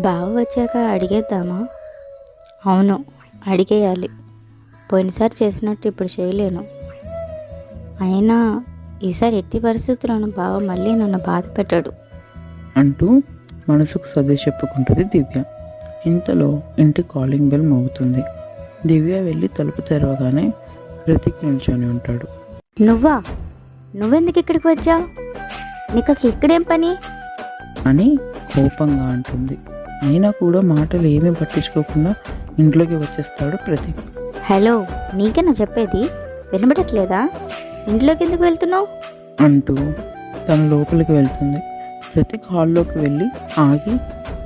బావ వచ్చాక అడిగేద్దామా? అవును, అడిగేయాలి. పోయినసారి చేసినట్టు ఇప్పుడు చేయలేను. అయినా ఈసారి ఎట్టి పరిస్థితుల్లోనూ బావ మళ్ళీ నన్ను బాధ పెట్టాడు అంటూ మనసుకు సర్ది చెప్పుకుంటుంది దివ్య. ఇంతలో ఇంటి కాలింగ్ బెల్ మోగుతుంది. దివ్య వెళ్ళి తలుపు తెరవగానే ప్రతీక్ నిల్చొని ఉంటాడు. నువ్వా? నువ్వెందుకు ఇక్కడికి వచ్చావు? నీకు అసలు ఇక్కడేం పని అని కోపంగా అంటుంది. అయినా కూడా మాటలు ఏమీ పట్టించుకోకుండా ఇంట్లోకి వచ్చేస్తాడు ప్రతీక్. హలో, నీకేనా చెప్పేది? వినబడట్లేదా? ఇంట్లోకి ఎందుకు వెళ్తున్నావు అంటూ తన లోపలికి వెళ్తుంది. ప్రతీక్ హాల్లోకి వెళ్ళి ఆగి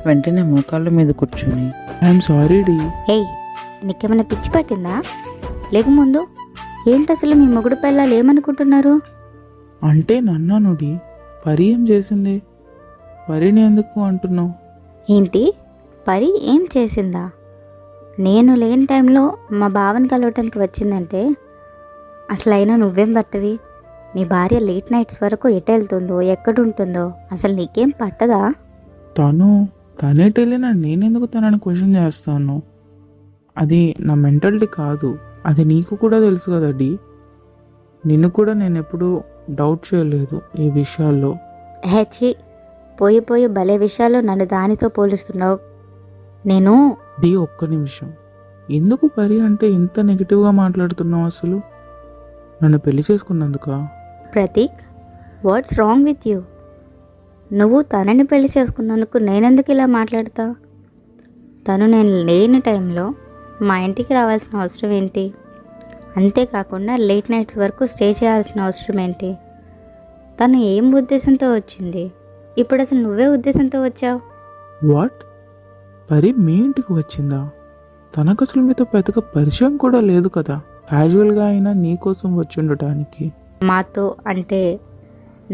వెంటనే మోకాళ్ళ మీద కూర్చొని ఐఎమ్ సారీ డీ. ఏయ్, నీకేమైనా పిచ్చి పట్టిందా? లేక ముందు ఏంటి అసలు మీ మొగుడు పిల్లలు ఏమనుకుంటున్నారు? అంటే నన్నానుడి పరి ఏం చేసింది? పరిని ఎందుకు అంటున్నావు? ఏంటి, పరి ఏం చేసిందా? నేను లేని టైంలో మా బావని కలవటానికి వచ్చిందంటే అసలు అయినా నువ్వేం భర్తవి? నీ భార్య లేట్ నైట్స్ వరకు ఎటు వెళ్తుందో ఎక్కడుంటుందో అసలు నీకేం పట్టదా? తనేటి వెళ్ళినా నేనెందుకు తనని క్వశ్చన్ చేస్తాను? అది నా మెంటాలిటీ కాదు, అది నీకు కూడా తెలుసు కదా డి. నిన్ను కూడా నేను ఎప్పుడూ డౌట్ చేయలేదు ఈ విషయాల్లో. హెచ్చి, పోయి పోయి భలే విషయాలు నన్ను దానితో పోలుస్తున్నావు. నేను డి ఒక్క నిమిషం, ఎందుకు పరి అంటే ఇంత నెగిటివ్గా మాట్లాడుతున్నావు? అసలు నన్ను పెళ్లి చేసుకున్నందుకా? Prateek, what's wrong with you? నువ్వు తనని పెళ్లి చేసుకున్నందుకు నేనెందుకు ఇలా మాట్లాడతా? తను నేను లేని టైంలో మా ఇంటికి రావాల్సిన అవసరం ఏంటి? అంతేకాకుండా లేట్ నైట్స్ వరకు స్టే చేయాల్సిన అవసరం ఏంటి? తను ఏం ఉద్దేశంతో వచ్చింది? ఇప్పుడు అసలు నువ్వే ఉద్దేశంతో వచ్చావు. వాట్? పరి మీ ఇంటికి వచ్చిందా? తనకు అసలు మీతో పెద్దగా పరిచయం కూడా లేదు కదా. క్యాజువల్గా అయినా నీకోసం వచ్చి ఉండటానికి. మాతో అంటే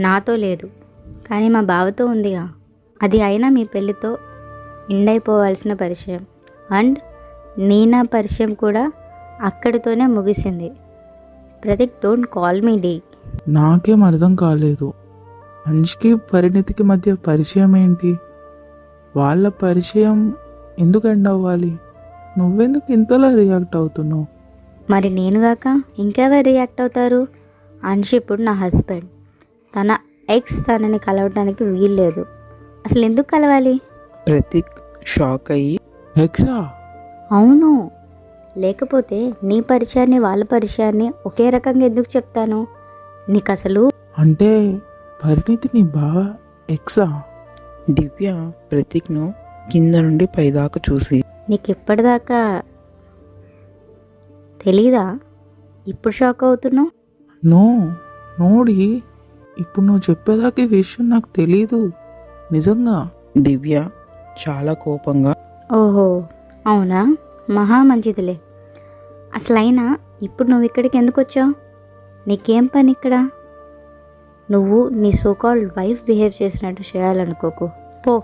నాతో లేదు, కానీ మా బావతో ఉందిగా. అది అయినా మీ పెళ్ళితో ఎండ్ పరిచయం. అండ్ నీనా పరిచయం కూడా అక్కడితోనే ముగిసింది. Prateek, don't call me D. నాకేం అర్థం కాలేదు. మనిషికి పరిణితికి మధ్య పరిచయం ఏంటి? వాళ్ళ పరిచయం ఎందుకు ఎండ్ అవ్వాలి? నువ్వెందుకు ఇంతలా రియాక్ట్ అవుతున్నావు? మరి నేనుగాక ఇంకెవరు రియాక్ట్ అవుతారు? అన్షి ఇప్పుడు నా హస్బెండ్. తన ఎక్స్ తనని కలవడానికి వీల్లేదు. అసలు ఎందుకు కలవాలి? ప్రతీక్ షాక్ అయ్యి ఎక్సా? అవును, లేకపోతే నీ పరిచయాన్ని వాళ్ళ పరిచయాన్ని ఒకే రకంగా ఎందుకు చెప్తాను? నీకు అసలు అంటే పరిణితి నీ బాగా ఎక్సా? దివ్య ప్రతీక్ను కింద నుండి పైదాకా చూసి నీకు ఇప్పటిదాకా తెలీదా? ఇప్పుడు షాక్ అవుతున్నావు? నో నోడి, ఇప్పుడు నువ్వు చెప్పేదాకా ఈ విషయం నాకు తెలీదు నిజంగా. దివ్య చాలా కోపంగా ఓహో, అవునా? మహా మంచిదిలే. అసలైనా ఇప్పుడు నువ్వు ఇక్కడికి ఎందుకు వచ్చావు? నీకేం పని ఇక్కడ? నువ్వు నీ సోకాల్డ్ వైఫ్ బిహేవ్ చేసినట్టు చేయాలనుకోకు, పో.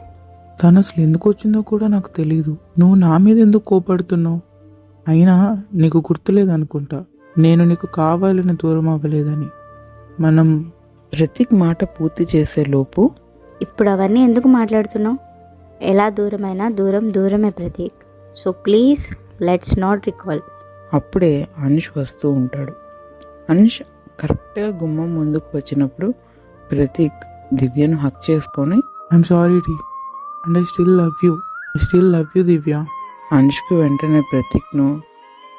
తను అసలు ఎందుకు వచ్చిందో కూడా నాకు తెలీదు. నువ్వు నా మీద ఎందుకు కోపడుతున్నావు? అయినా నీకు గుర్తులేదనుకుంటా, నేను నీకు కావాలని దూరం అవ్వలేదని. మనం ప్రతీక్ మాట పూర్తి చేసే లోపు ఇప్పుడు అవన్నీ ఎందుకు మాట్లాడుతున్నావు? ఎలా దూరమైనా దూరం దూరమే Prateek. So please let's not recall. అప్పుడే అనుష్ వస్తూ ఉంటాడు. అనుష్ కరెక్ట్గా గుమ్మం ముందుకు వచ్చినప్పుడు ప్రతీక్ దివ్యను హక్ చేసుకొని I'm sorry D and I still love you Divya. అనుష్కి వెంటనే ప్రతీక్ను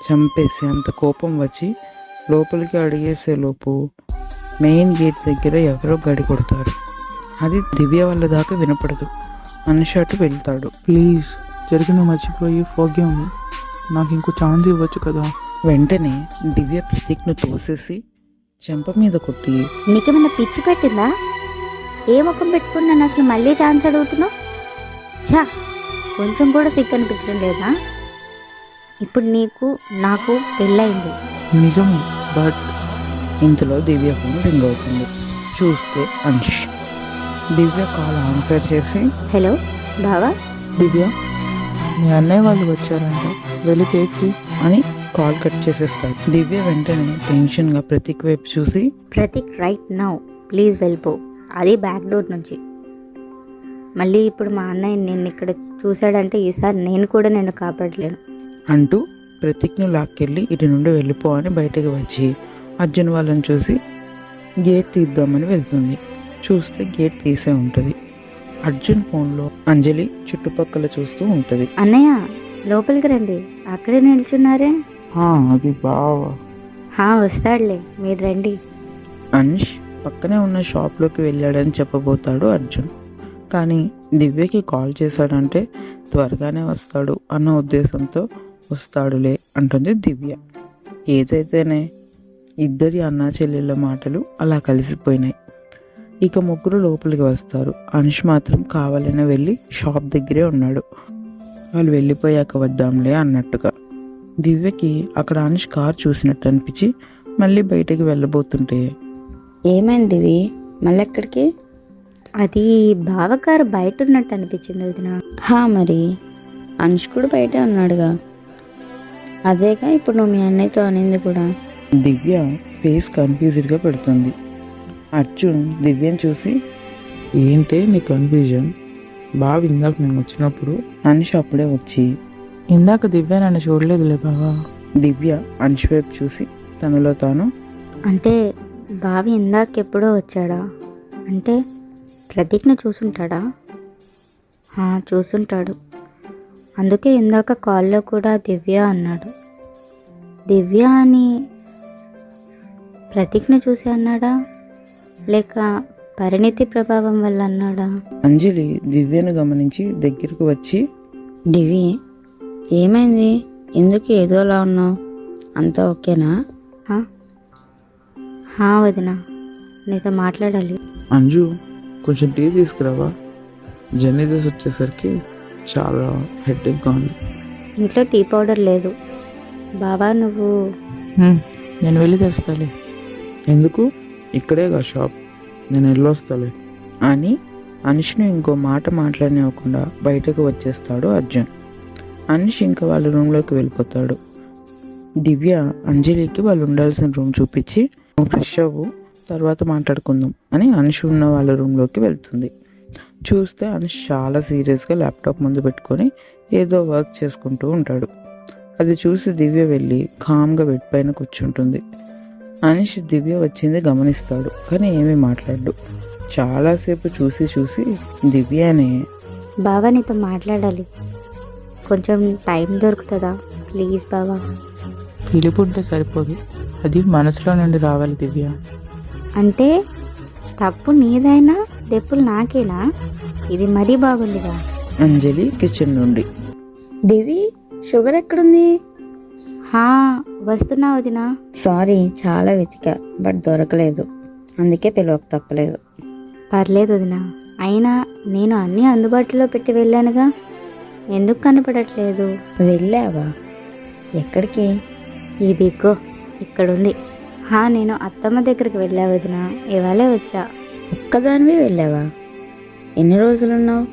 చంపేసి అంత కోపం వచ్చి లోపలికి అడిగేసే లోపు మెయిన్ గేట్ దగ్గర ఎవరో గడి కొడతారు. అది దివ్య వాళ్ళ దాకా వినపడదు. అనుష్ అటు వెళ్తాడు. ప్లీజ్ జరిగిన మర్చిపోయి ఫర్గివ్ మీ. నాకు ఇంకో ఛాన్స్ ఇవ్వచ్చు కదా. వెంటనే దివ్య ప్రతీక్ను తోసేసి చెంప మీద కొట్టి నీకేమైనా పిచ్చి పెట్టిందా? ఏ ముఖం పెట్టుకుని నన్ను అసలు మళ్ళీ ఛాన్స్ అడుగుతున్నావు? ఛా, కొంచెం కూడా సిగ్గు అనిపించడం లేదా? ఇప్పుడు నీకు నాకు పెళ్ళయింది. నిజమే, బట్ ఇంతలో దివ్య ఫోన్ రింగ్ అవుతుంది. చూస్తే అనుష్. దివ్య కాల్ ఆన్సర్ చేసి హలో బావా. దివ్య, మీ అన్నయ్య వాళ్ళు వచ్చారంట, వెళ్ళి కేక్ తీ అని కాల్ కట్ చేసేస్తాడు. దివ్య వెంటనే టెన్షన్గా ప్రతీక్ వైపు చూసి ప్రతీక్, రైట్ నౌ ప్లీజ్ వెళ్ళిపో, అది బ్యాక్ డోర్ నుంచి. మళ్ళీ ఇప్పుడు మా అన్నయ్య నిన్ను ఇక్కడ చూశాడంటే ఈసారి నేను కూడా నిన్ను కాపాడలేను. అంటూ ప్రతిజ్ఞ లాక్కెళ్ళి ఇటు నుండి వెళ్ళిపో అని బయటకు వచ్చి అర్జున్ వాళ్ళని చూసి గేట్ తీద్దామని వెళ్తుంది. చూస్తే గేట్ తీసే ఉంటుంది. అర్జున్ ఫోన్లో అంజలి చుట్టుపక్కల చూస్తూ ఉంటుంది. అన్నయ్య లోపలికి రండి, అక్కడే నిల్చున్నారే. అది బావా. వస్తాడులే, మీరు రండి. అన్ష్ పక్కనే ఉన్న షాప్లోకి వెళ్ళాడని చెప్పబోతాడు అర్జున్. కానీ దివ్యకి కాల్ చేశాడంటే త్వరగానే వస్తాడు అన్న ఉద్దేశంతో వస్తాడులే అంటుంది దివ్య. ఏదైతేనే ఇద్దరి అన్నా చెల్లెళ్ళ మాటలు అలా కలిసిపోయినాయి. ఇక ముగ్గురు లోపలికి వస్తారు. అన్ష్ మాత్రం కావాలని వెళ్ళి షాప్ దగ్గరే ఉన్నాడు. వాళ్ళు వెళ్ళిపోయాక వద్దాంలే అన్నట్టుగా. దివ్యకి అక్కడ అన్ష్ కార్ చూసినట్టు అనిపించి మళ్ళీ బయటకు వెళ్ళబోతుంటే, ఏమైంది దివి, మళ్ళీ ఎక్కడికి? అది బావగారు బయట ఉన్నట్టు అనిపించింది వదిన. మరి అంశ్ కూడా బయటే ఉన్నాడుగా. అదేగా ఇప్పుడు నువ్వు మీ అన్నయ్యతో అనింది కూడా. దివ్య ఫేస్ కన్ఫ్యూజ్డ్గా పెడుతుంది. అర్జున్ దివ్యని చూసి, ఏంటే నీ కన్ఫ్యూజన్? బావ ఇందాక మేము వచ్చినప్పుడు అన్ష్ అప్పుడే వచ్చి, ఇందాక దివ్య నన్ను చూడలేదులే బావా. దివ్య అన్ష్ వైపు చూసి తనలో తాను, అంటే బావ ఇందాకెప్పుడో వచ్చాడా? అంటే ప్రతిజ్ఞ చూసుంటాడా? చూసుంటాడు. అందుకే ఇందాక కాల్లో కూడా దివ్య అన్నాడు. దివ్య అని ప్రతిజ్ఞ చూసి అన్నాడా, లేక పరిణితి ప్రభావం వల్ల అన్నాడా? అంజలి దివ్యను గమనించి దగ్గరకు వచ్చి, దివి, ఏమైంది? ఎందుకు ఏదోలా ఉన్నావు? అంతా ఓకేనా? వదిన, నీతో మాట్లాడాలి. అంజు, కొంచెం టీ తీసుకురావా? జర్నీ చేసి వచ్చేసరికి చాలా హెడ్ఏక్గా ఉంది. ఇంట్లో టీ పౌడర్ లేదు బావా. నువ్వు నేను వెళ్ళి తెస్తాలే. ఎందుకు? ఇక్కడేగా షాప్, నేను వెళ్ళొస్తాలే అని అన్ష్ను ఇంకో మాట మాట్లాడనివ్వకుండా బయటకు వచ్చేస్తాడు అర్జున్. అన్ష్ ఇంకా వాళ్ళ రూమ్లోకి వెళ్ళిపోతాడు. దివ్య అంజలికి వాళ్ళు ఉండాల్సిన రూమ్ చూపించి, ఫ్రెష్ అవ్వు, తర్వాత మాట్లాడుకుందాం అని అన్ష్ ఉన్న వాళ్ళ రూమ్లోకి వెళ్తుంది. చూస్తే అన్ష్ చాలా సీరియస్గా ల్యాప్టాప్ ముందు పెట్టుకొని ఏదో వర్క్ చేసుకుంటూ ఉంటాడు. అది చూసి దివ్య వెళ్ళి కామ్గా బెడ్ పైన కూర్చుంటుంది. అన్ష్ దివ్య వచ్చింది గమనిస్తాడు, కానీ ఏమీ మాట్లాడు. చాలాసేపు చూసి చూసి దివ్యనే, బావా నీతో మాట్లాడాలి, కొంచెం టైం దొరుకుతుందా ప్లీజ్ బావా? పిలుపుంటే సరిపోదు, అది మనసులో నుండి రావాలి దివ్య. అంటే తప్పు నీదైనా దెప్పులు నాకేనా? ఇది మరీ బాగుందిగా. అంజలి కిచెన్ నుండి, దివి, షుగర్ ఎక్కడుంది? వస్తున్నా వదినా. సారీ, చాలా వెతికా బట్ దొరకలేదు, అందుకే పిలవక తప్పలేదు. పర్లేదు వదినా, అయినా నేను అన్నీ అందుబాటులో పెట్టి వెళ్ళానుగా, ఎందుకు కనపడట్లేదు? వెళ్ళావా? ఎక్కడికి? ఇదిగో ఇక్కడుంది. నేను అత్తమ్మ దగ్గరికి వెళ్ళా వదినా, ఇవాళే వచ్చా. ఒక్కదానివే వెళ్ళావా? ఎన్ని రోజులున్నావు?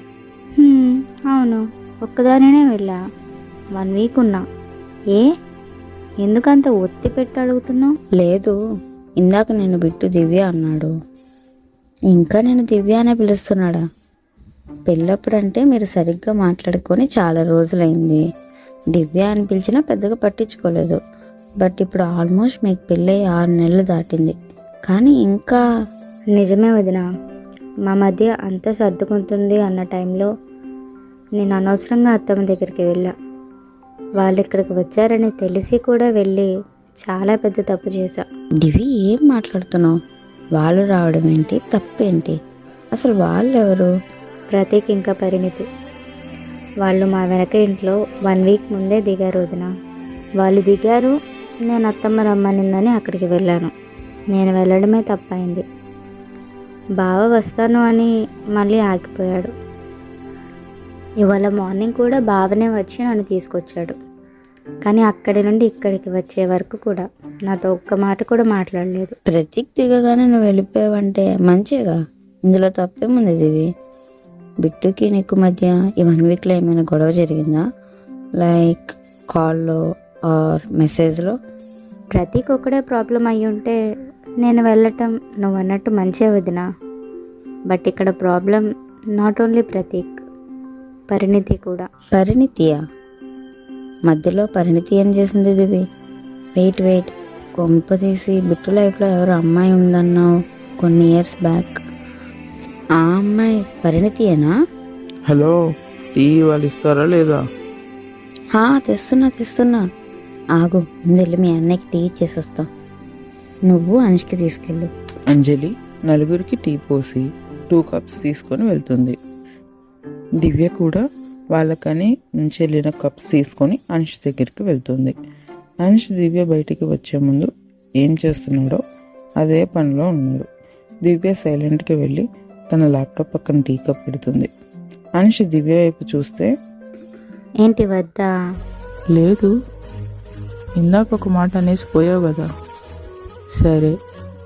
అవును, ఒక్కదానినే వెళ్ళా. 1 వీక్ ఉన్నా. ఎందుకంత ఒత్తి పెట్టి అడుగుతున్నావు? లేదు, ఇందాక నేను బిట్టు దివ్య అన్నాడు, ఇంకా నేను దివ్య అనే పిలుస్తున్నాడా? పెళ్ళప్పుడంటే మీరు సరిగ్గా మాట్లాడుకొని చాలా రోజులైంది. దివ్య అని పిలిచినా పెద్దగా పట్టించుకోలేదు. బట్ ఇప్పుడు ఆల్మోస్ట్ మీకు పెళ్ళయి 6 నెలలు దాటింది, కానీ ఇంకా. నిజమే వదిన, మా మధ్య అంతా సర్దుకుంటుంది అన్న టైంలో నేను అనవసరంగా అత్తమ్మ దగ్గరికి వెళ్ళా. వాళ్ళు ఇక్కడికి వచ్చారని తెలిసి కూడా వెళ్ళి చాలా పెద్ద తప్పు చేశా. దివి, ఏం మాట్లాడుతున్నావు? వాళ్ళు రావడం ఏంటి, తప్పేంటి? అసలు వాళ్ళు ఎవరు? ప్రతీక్ ఇంకా పరిణితి. వాళ్ళు మా వెనక ఇంట్లో 1 వీక్ ముందే దిగారు వదిన. వాళ్ళు దిగారు, నేను అత్తమ్మ రమ్మనిందని అక్కడికి వెళ్ళాను. నేను వెళ్ళడమే తప్పైంది. బావ వస్తాను అని మళ్ళీ ఆగిపోయాడు. ఇవాళ మార్నింగ్ కూడా బావనే వచ్చి నన్ను తీసుకొచ్చాడు. కానీ అక్కడి నుండి ఇక్కడికి వచ్చే వరకు కూడా నాతో ఒక్క మాట కూడా మాట్లాడలేదు. ప్రతీక్ దిగగానే నువ్వు వెళ్ళిపోయావంటే మంచిగా, ఇందులో తప్పేముంది దివి? బిట్టుకి నీకు మధ్య ఈ 1 వీక్లో ఏమైనా గొడవ జరిగిందా? లైక్ కాల్లో ఆర్ మెసేజ్లో? ప్రతీక్ ఒక్కడే ప్రాబ్లం అయ్యి ఉంటే నేను వెళ్ళటం నువ్వు అన్నట్టు మంచే వదినా. బట్ ఇక్కడ ప్రాబ్లం నాట్ ఓన్లీ ప్రతీక్, పరిణితి కూడా. పరిణితియా? మధ్యలో పరిణితి ఏం చేసింది దివి? వెయిట్ కొంప తీసి బిట్టు లైఫ్లో ఎవరో అమ్మాయి ఉందన్నావు కొన్ని ఇయర్స్ బ్యాక్. ఆ అమ్మాయి పరిణితియేనా? హలో, టీ వాళ్ళు ఇస్తారా లేదా? తెస్తున్నా. ఆగు, ముందెళ్ళి మీ అన్నయ్యకి టీ ఇచ్చేసి వస్తాం. నువ్వు అనుష్కి తీసుకెళ్ళు. అంజలి నలుగురికి టీ పోసి 2 కప్స్ తీసుకొని వెళ్తుంది. దివ్య కూడా వాళ్ళకని నుంచి వెళ్ళిన కప్స్ తీసుకొని అనుష్ దగ్గరికి వెళ్తుంది. అనుష్ దివ్య బయటికి వచ్చే ముందు ఏం చేస్తున్నాడో అదే పనిలో ఉన్నాడు. దివ్య సైలెంట్గా వెళ్ళి తన ల్యాప్టాప్ పక్కన టీ కప్ పెడుతుంది. అనుష్ దివ్య వైపు చూస్తే, ఏంటి వద్దా? లేదు, ఇందాక ఒక మాట అనేసి పోయావు కదా. సరే,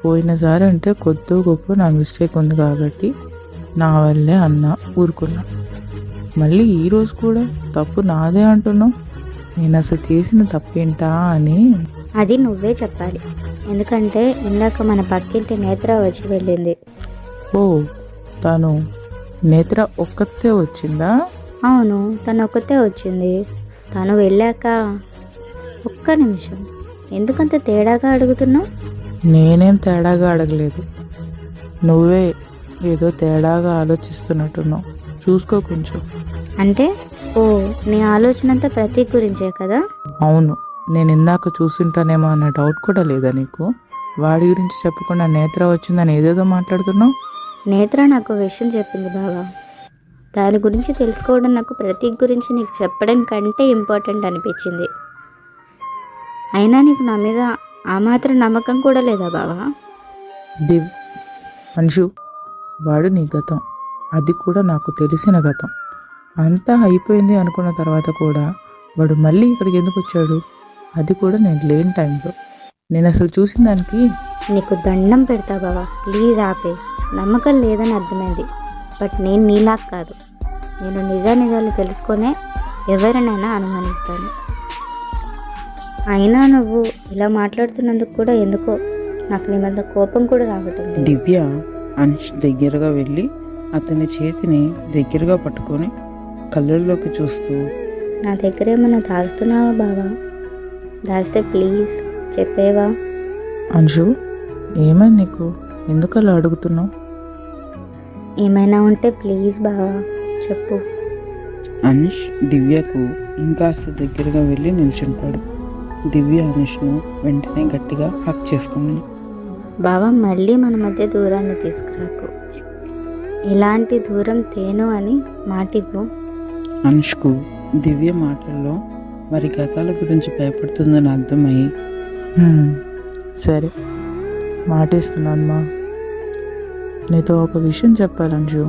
పోయినసారి అంటే కొద్దో గొప్ప నా మిస్టేక్ ఉంది కాబట్టి నా వల్లే అన్నా, ఊరుకున్నా. మళ్ళీ ఈరోజు కూడా తప్పు నాదే అంటున్నావు. నేను అసలు చేసిన తప్పేంటా అని. అది నువ్వే చెప్పాలి, ఎందుకంటే ఇందాక మన పక్కింటి నేత్ర వచ్చి వెళ్ళింది. ఓ, తను నేత్ర ఒక్కతే వచ్చిందా? అవును, తను ఒక్కతే వచ్చింది. తను వెళ్ళాక ఒక్క నిమిషం, ఎందుకంత తేడాగా అడుగుతున్నావు? నేనేం తేడాగా అడగలేదు, నువ్వే ఏదో తేడాగా ఆలోచిస్తున్నట్టున్నావు. చూసుకో కొంచెం. అంటే ఓ, నీ ఆలోచన అంతా ప్రతీక్ గురించే కదా? అవును, నేను ఇందాక చూసుంటానేమో అన్న డౌట్ కూడా లేదా నీకు? వాడి గురించి చెప్పకుండా నేత్ర వచ్చిందని ఏదేదో మాట్లాడుతున్నావు. నేత్ర నాకు విషయం చెప్పింది బావా. దాని గురించి తెలుసుకోవడం నాకు ప్రతీక్ గురించి నీకు చెప్పడం కంటే ఇంపార్టెంట్ అనిపించింది. అయినా నీకు నా మీద ఆ మాత్రం నమ్మకం కూడా లేదా బావా? అంశు, వాడు నీ గతం, అది కూడా నాకు తెలిసిన గతం. అంతా అయిపోయింది అనుకున్న తర్వాత కూడా వాడు మళ్ళీ ఇక్కడికి ఎందుకు వచ్చాడు? అది కూడా నేను లేని టైంలో. నేను అసలు చూసిన దానికి నీకు దండం పెడతా బావా, ప్లీజ్ ఆపే. నమ్మకం లేదని అర్థమైంది, బట్ నేను నీలా కాదు. నేను నిజాలు తెలుసుకొనే ఎవరినైనా అనుమానిస్తాను. అయినా నువ్వు ఇలా మాట్లాడుతున్నందుకు కూడా ఎందుకో నాకు నీ మీద కోపం కూడా రావటం లేదు. దివ్య అనుష్ దగ్గరగా వెళ్ళి అతని చేతిని దగ్గరగా పట్టుకొని కళ్ళల్లోకి చూస్తూ, నా దగ్గర ఏమన్నా దాస్తున్నావా బావా? దాస్తే ప్లీజ్ చెప్పేవా? అంశు, ఏమైంది నీకు? ఎందుకు అలా అడుగుతున్నావు? ఏమైనా ఉంటే ప్లీజ్ బావా చెప్పు. అనుష్ దివ్యకు ఇంకాస్త దగ్గరగా వెళ్ళి నిల్చుంటాడు. దివ్య అనుష్ను వెంటనే గట్టిగా హక్ చేసుకుని, బావా మళ్ళీ మన మధ్య దూరాన్ని తీసుకురాకు. ఇలాంటి దూరం తేను అని మాటివ్వు. అనుష్కు దివ్య మాటల్లో వారి గతాల గురించి భయపడుతుందని అర్థమై, సరే మాటిస్తున్నానమ్మా. నీతో ఒక విషయం చెప్పాలి అంశు.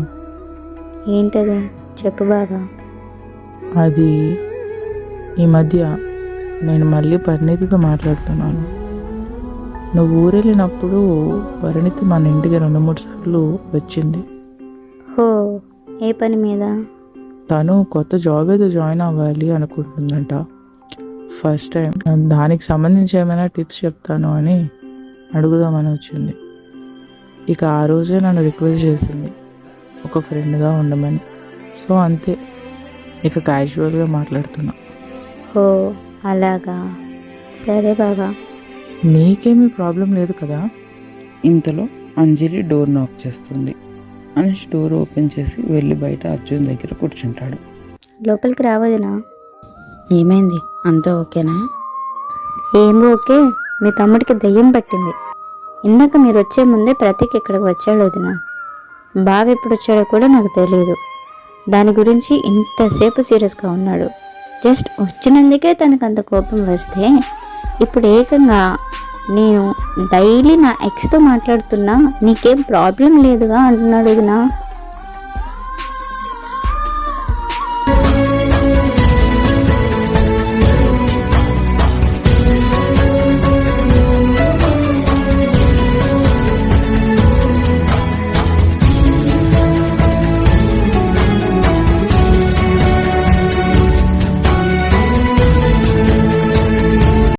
ఏంటది? చెప్పు బావా. అది ఈ మధ్య నేను మళ్ళీ పరిణితితో మాట్లాడుతున్నాను. నువ్వు ఊరెళ్ళినప్పుడు పరిణితి మన ఇంటికి 2-3 సార్లు వచ్చింది. హో, ఏ పని మీద? తను కొత్త జాబ్ ఏదో జాయిన్ అవ్వాలి అనుకుంటుందంట. ఫస్ట్ టైం దానికి సంబంధించి ఏమైనా టిప్స్ చెప్తాను అని అడుగుదామని వచ్చింది. ఇక ఆ రోజే నన్ను రిక్వెస్ట్ చేసింది ఒక ఫ్రెండ్గా ఉండమని. సో అంతే, ఇక క్యాజువల్గా మాట్లాడుతున్నా. హో అలాగా, సరే బాబా. నీకేమీ ప్రాబ్లం లేదు కదా? ఇంతలో అంజలి డోర్ నాక్ చేస్తుంది. అనుష్ డోర్ ఓపెన్ చేసి వెళ్ళి బయట అర్జున్ దగ్గర కూర్చుంటాడు. లోపలికి రావదినా? ఏమైంది, అంతా ఓకేనా? ఏం ఓకే, మీ తమ్ముడికి దెయ్యం పట్టింది. ఇందాక మీరు వచ్చే ముందే ప్రతీక్ ఇక్కడికి వచ్చాడు వదినా. బావ ఎప్పుడు వచ్చాడో కూడా నాకు తెలియదు. దాని గురించి ఇంతసేపు సీరియస్గా ఉన్నాడు. జస్ట్ వచ్చినందుకే తనకు అంత కోపం వస్తే ఇప్పుడు ఏకంగా నేను డైలీ నా ఎక్స్తో మాట్లాడుతున్నా, నీకేం ప్రాబ్లం లేదుగా అంటున్నాడు వదినా.